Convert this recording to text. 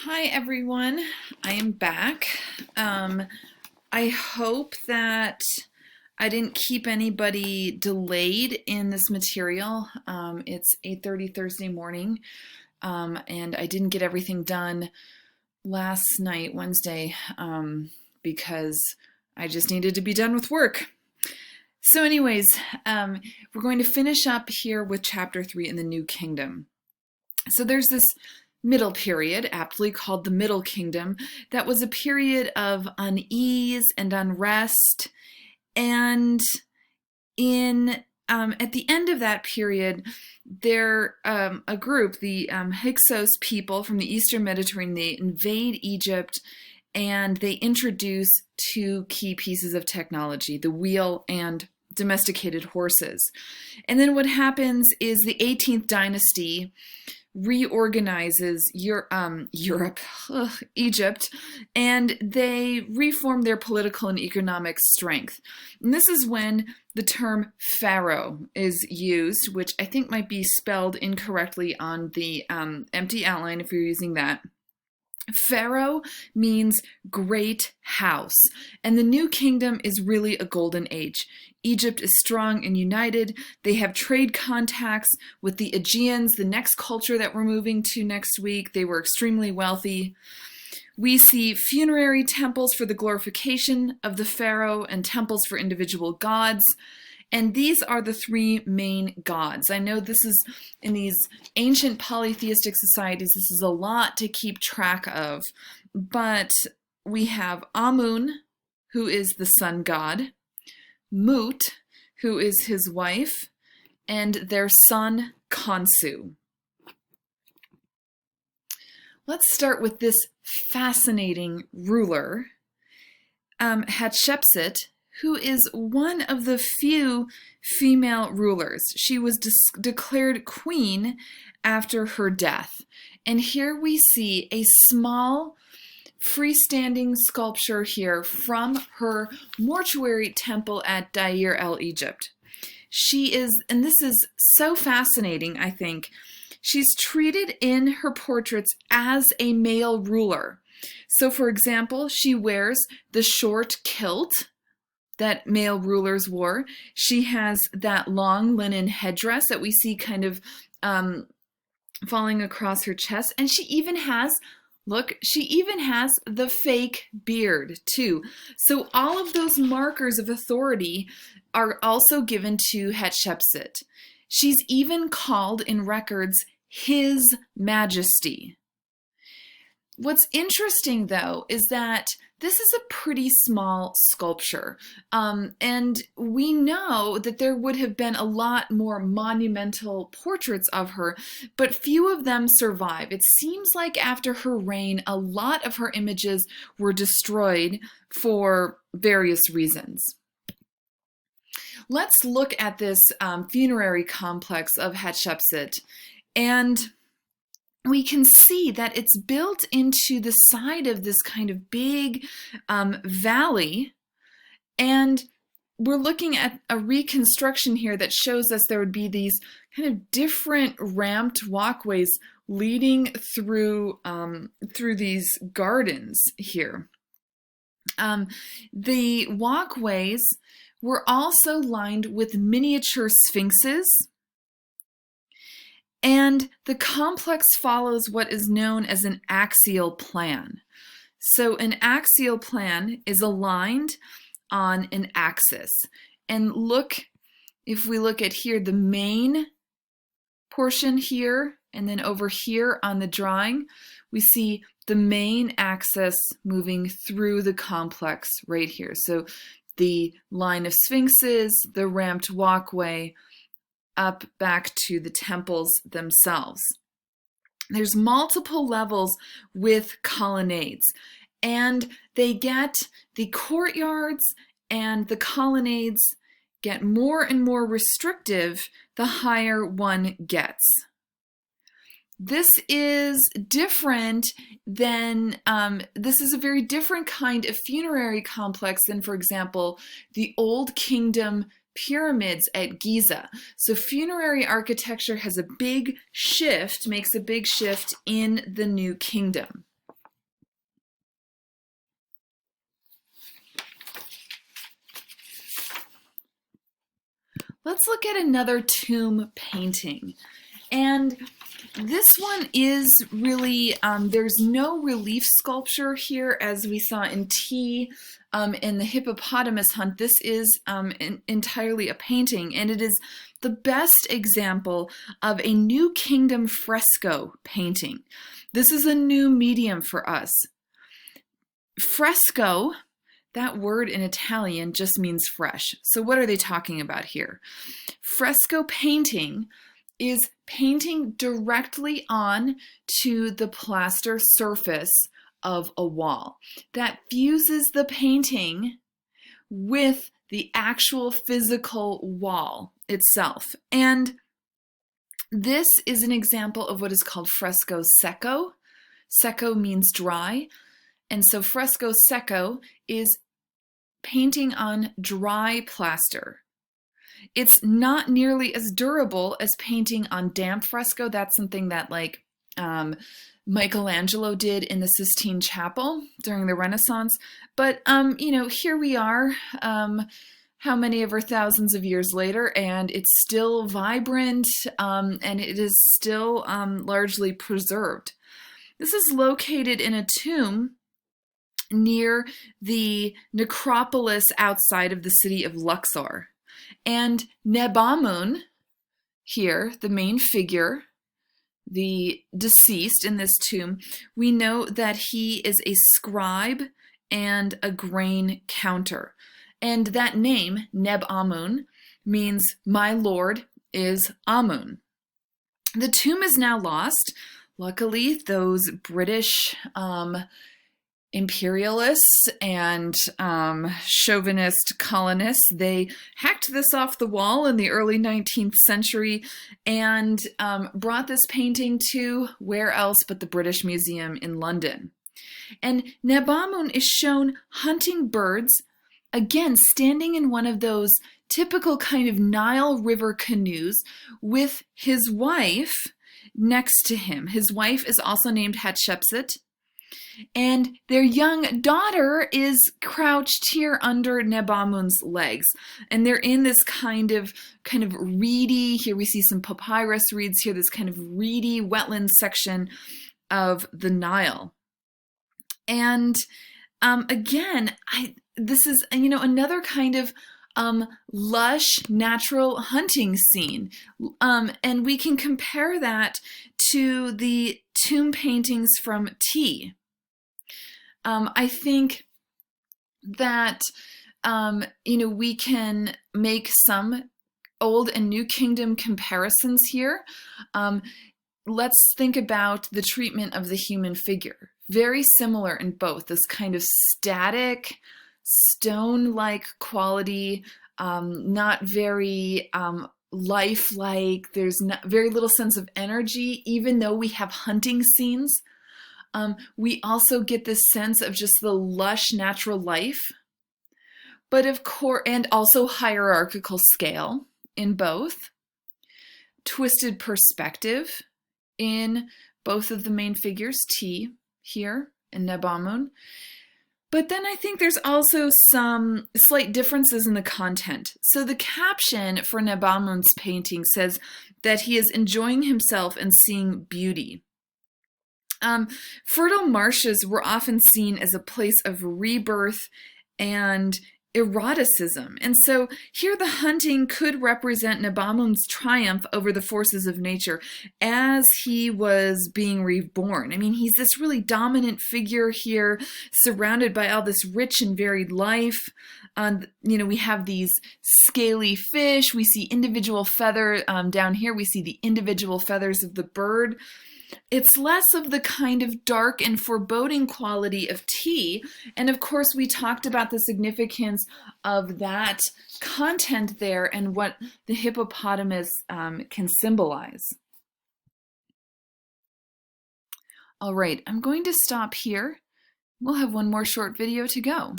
Hi everyone, I am back. I hope that I didn't keep anybody delayed in this material. It's 8:30 Thursday morning, and I didn't get everything done last night, Wednesday, because I just needed to be done with work. So anyways, we're going to finish up here with chapter 3 in the New Kingdom. So there's this middle period, aptly called the Middle Kingdom, that was a period of unease and unrest. And at the end of that period, a group, the Hyksos people from the Eastern Mediterranean, they invade Egypt and they introduce two key pieces of technology, the wheel and domesticated horses. And then what happens is the 18th dynasty reorganizes Egypt, and they reform their political and economic strength. And this is when the term pharaoh is used, which I think might be spelled incorrectly on the empty outline if you're using that. Pharaoh means great house, and the New Kingdom is really a golden age. Egypt is strong and united. They have trade contacts with the Aegeans, the next culture that we're moving to next week. They were extremely wealthy. We see funerary temples for the glorification of the pharaoh and temples for individual gods. And these are the three main gods. I know this is, in these ancient polytheistic societies, this is a lot to keep track of. But we have Amun, who is the sun god, Mut, who is his wife, and their son, Khonsu. Let's start with this fascinating ruler, Hatshepsut, who is one of the few female rulers. She was declared queen after her death. And here we see a small freestanding sculpture here from her mortuary temple at Deir el-Egypt. She is, and this is so fascinating, I think, she's treated in her portraits as a male ruler. So for example, she wears the short kilt that male rulers wore. She has that long linen headdress that we see kind of falling across her chest. And she even has, look, she even has the fake beard too. So all of those markers of authority are also given to Hatshepsut. She's even called in records His Majesty. What's interesting, though, is that this is a pretty small sculpture, and we know that there would have been a lot more monumental portraits of her, but few of them survive. It seems like after her reign, a lot of her images were destroyed for various reasons. Let's look at this funerary complex of Hatshepsut, and we can see that it's built into the side of this kind of big valley, and we're looking at a reconstruction here that shows us there would be these kind of different ramped walkways leading through these gardens here. The walkways were also lined with miniature sphinxes, and the complex follows what is known as an axial plan. So an axial plan is aligned on an axis. And look, if we look at here, the main portion here, and then over here on the drawing, we see the main axis moving through the complex right here. So the line of sphinxes, the ramped walkway, up back to the temples themselves. There's multiple levels with colonnades, and they get the courtyards and the colonnades get more and more restrictive the higher one gets. This is different than, this is a very different kind of funerary complex than, for example, the Old Kingdom pyramids at Giza. So funerary architecture has a big shift, makes a big shift in the New Kingdom. Let's look at another tomb painting. And this one is really, there's no relief sculpture here as we saw in T in the hippopotamus hunt. This is entirely a painting, and it is the best example of a New Kingdom fresco painting. This is a new medium for us. Fresco, that word in Italian just means fresh. So what are they talking about here? Fresco painting is painting directly on to the plaster surface of a wall. That fuses the painting with the actual physical wall itself. And this is an example of what is called fresco secco. Secco means dry. And so fresco secco is painting on dry plaster. It's not nearly as durable as painting on damp fresco. That's something that like Michelangelo did in the Sistine Chapel during the Renaissance. But, you know, here we are, how many ever thousands of years later, and it's still vibrant and it is still largely preserved. This is located in a tomb near the necropolis outside of the city of Luxor. And Nebamun here, the main figure, the deceased in this tomb, we know that he is a scribe and a grain counter. And that name, Nebamun, means my Lord is Amun. The tomb is now lost. Luckily, those British imperialists and chauvinist colonists, they hacked this off the wall in the early 19th century and brought this painting to where else but the British Museum in London. And Nebamun is shown hunting birds, again standing in one of those typical kind of Nile River canoes with his wife next to him. His wife is also named Hatshepsut. And their young daughter is crouched here under Nebamun's legs. And they're in this kind of reedy, here we see some papyrus reeds here, this kind of reedy wetland section of the Nile. And again, this is, you know, another kind of lush natural hunting scene. And we can compare that to the tomb paintings from T. I think that, you know, we can make some Old and New Kingdom comparisons here. Let's think about the treatment of the human figure. Very similar in both, this kind of static, stone-like quality, not very lifelike. There's very little sense of energy, even though we have hunting scenes. We also get this sense of just the lush natural life, but of course, and also hierarchical scale in both, twisted perspective in both of the main figures, T here and Nebamun. But then I think there's also some slight differences in the content. So the caption for Nebamun's painting says that he is enjoying himself and seeing beauty. Fertile marshes were often seen as a place of rebirth and eroticism. And so here the hunting could represent Nebamun's triumph over the forces of nature as he was being reborn. I mean, he's this really dominant figure here, surrounded by all this rich and varied life. You know, we have these scaly fish. We see individual feather down here. We see the individual feathers of the bird. It's less of the kind of dark and foreboding quality of T. And of course, we talked about the significance of that content there and what the hippopotamus can symbolize. All right, I'm going to stop here. We'll have one more short video to go.